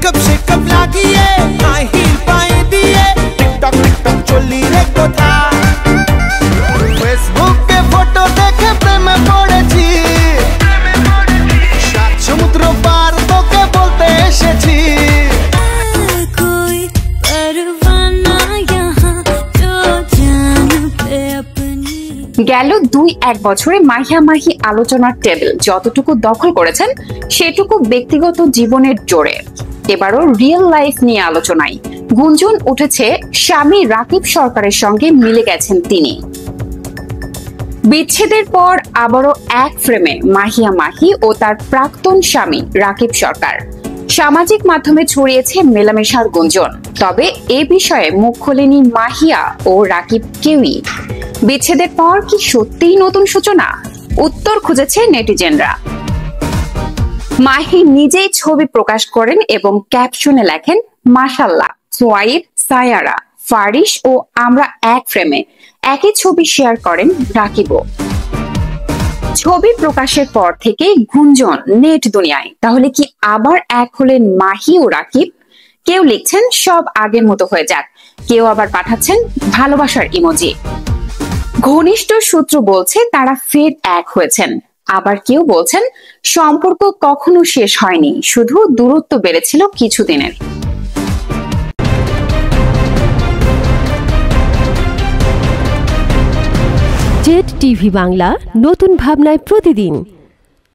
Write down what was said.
Makeup shake-up লাগিয়ে high heel পায়ে দিয়ে টিকটক টিকটক চলি রে কোথা ফেসবুকে ফটো দেখে প্রেমে পড়েছি সাত সমুদ্র পার তোকে বলতে এসেছি গেল 2-1 বছরে মাহিয়া মাহি আলোচনার টেবিল যতটুকু দখল করেছেন সেটুকু ব্যক্তিগত জীবনের জোরে। এবারও রিয়েল লাইফ নিয়ে আলোচনায় গুঞ্জন উঠেছে স্বামী রাকিব সরকারের সঙ্গে মিলে গেছেন তিনি। বিচ্ছেদের পর আবারও এক ফ্রেমে মাহিয়া মাহি ও তার প্রাক্তন স্বামী রাকিব সরকার। সামাজিক মাধ্যমে ছড়িয়েছে মেলামেশার গুঞ্জন, তবে এ বিষয়ে মুখ খোলেনি মাহিয়া ও রাকিব কেউই। বিচ্ছেদের পর কি সত্যিই নতুন সূচনা? উত্তর খুঁজেছে নেটিজেনরা। মাহি নিজেই ছবি প্রকাশ করেন এবং ক্যাপশনে লেখেন, মাশাআল্লাহ, সোয়াইব, সায়ারা, ফারিস ও আমরা এক ফ্রেমে। একই ছবি শেয়ার করেন রাকিবও। ছবি প্রকাশের পর থেকে গুঞ্জন নেট দুনিয়ায়, তাহলে কি আবার এক হলেন মাহি ও রাকিব? কেউ লিখছেন সব আগের মতো হয়ে যাক, কেউ আবার পাঠাচ্ছেন ভালোবাসার ইমোজি। ঘনিষ্ঠ সূত্র বলছে তারা ফের এক হয়েছেন, আবার কেউ বলছেন সম্পর্ক কখনো শেষ হয়নি, শুধু দূরত্ব বেড়েছিল কিছুদিনের। জেড টিভি বাংলা, নতুন ভাবনায় প্রতিদিন।